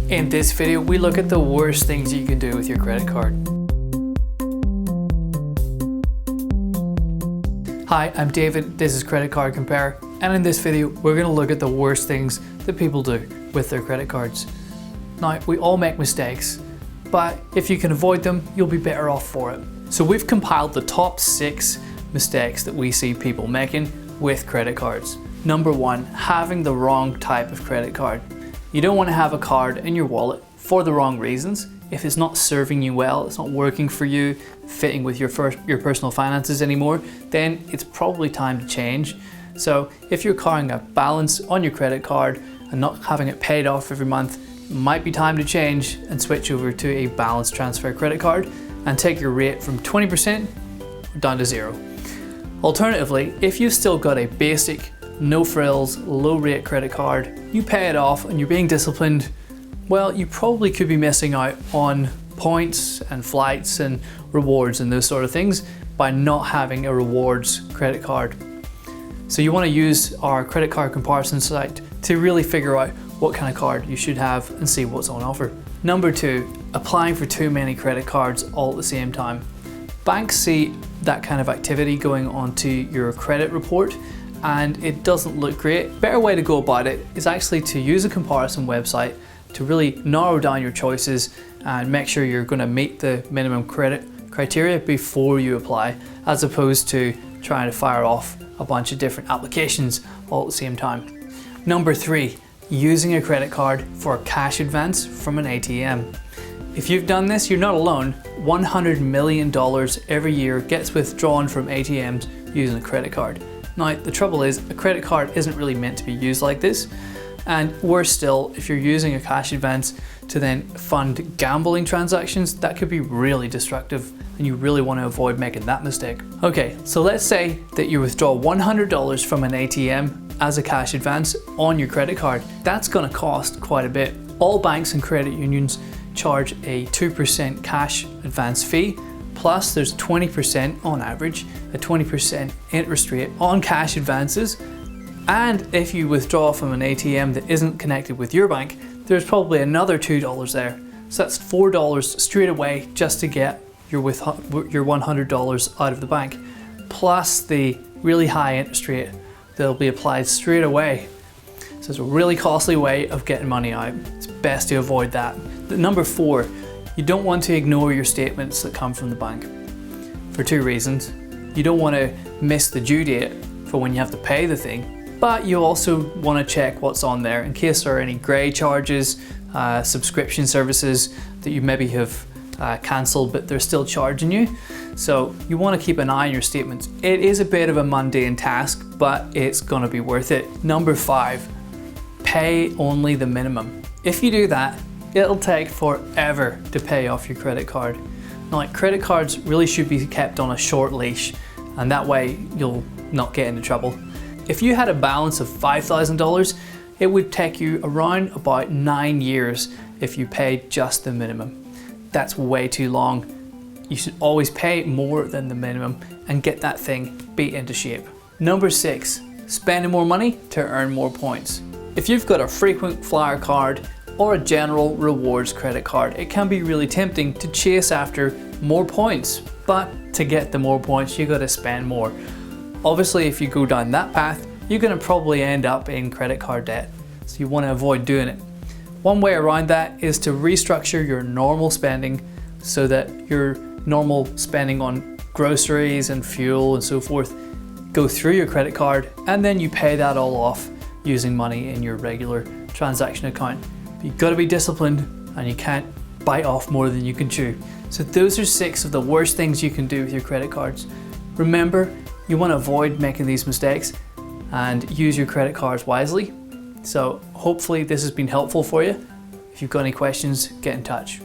In this video, we look at the worst things you can do with your credit card. Hi, I'm David, this is Credit Card Compare, and in this video, we're going to look at the worst things that people do with their credit cards. Now, we all make mistakes, but if you can avoid them, you'll be better off for it. So we've compiled the top 6 mistakes that we see people making with credit cards. Number 1, having the wrong type of credit card. You don't want to have a card in your wallet for the wrong reasons. If it's not serving you well, it's not working for you, fitting with your personal finances anymore, then it's probably time to change. So if you're carrying a balance on your credit card and not having it paid off every month, it might be time to change and switch over to a balance transfer credit card and take your rate from 20% down to 0. Alternatively, if you've still got a basic, no frills, low rate credit card, you pay it off and you're being disciplined, well, you probably could be missing out on points and flights and rewards and those sort of things by not having a rewards credit card. So you want to use our credit card comparison site to really figure out what kind of card you should have and see what's on offer. Number 2, applying for too many credit cards all at the same time. Banks see that kind of activity going onto your credit report and it doesn't look great. Better way to go about it is actually to use a comparison website to really narrow down your choices and make sure you're going to meet the minimum credit criteria before you apply, as opposed to trying to fire off a bunch of different applications all at the same time. Number 3, using a credit card for a cash advance from an ATM. If you've done this, you're not alone. $100 million every year gets withdrawn from ATMs using a credit card. Now, the trouble is, a credit card isn't really meant to be used like this. And worse still, if you're using a cash advance to then fund gambling transactions, that could be really destructive and you really want to avoid making that mistake. Okay, so let's say that you withdraw $100 from an ATM as a cash advance on your credit card. That's going to cost quite a bit. All banks and credit unions charge a 2% cash advance fee, plus there's 20% on average, a 20% interest rate on cash advances. And if you withdraw from an ATM that isn't connected with your bank, there's probably another $2 there. So that's $4 straight away just to get your $100 out of the bank, plus the really high interest rate that'll be applied straight away. So it's a really costly way of getting money out. It's best to avoid that. Number 4, you don't want to ignore your statements that come from the bank for 2 reasons. You don't want to miss the due date for when you have to pay the thing, but you also want to check what's on there in case there are any grey charges, subscription services that you maybe have cancelled but they're still charging you. So you want to keep an eye on your statements. It is a bit of a mundane task, but it's going to be worth it. Number 5, pay only the minimum. If you do that, it'll take forever to pay off your credit card. Now, like, credit cards really should be kept on a short leash, and that way you'll not get into trouble. If you had a balance of $5,000, it would take you around about 9 years if you paid just the minimum. That's way too long. You should always pay more than the minimum and get that thing beat into shape. Number 6, spending more money to earn more points. If you've got a frequent flyer card or a general rewards credit card, it can be really tempting to chase after more points. But to get the more points, you gotta spend more. Obviously, if you go down that path, you're going to probably end up in credit card debt, so you want to avoid doing it. One way around that is to restructure your normal spending so that your normal spending on groceries and fuel and so forth go through your credit card, and then you pay that all off using money in your regular transaction account. But you've got to be disciplined and you can't bite off more than you can chew. So those are 6 of the worst things you can do with your credit cards. Remember, you want to avoid making these mistakes and use your credit cards wisely. So hopefully this has been helpful for you. If you've got any questions, get in touch.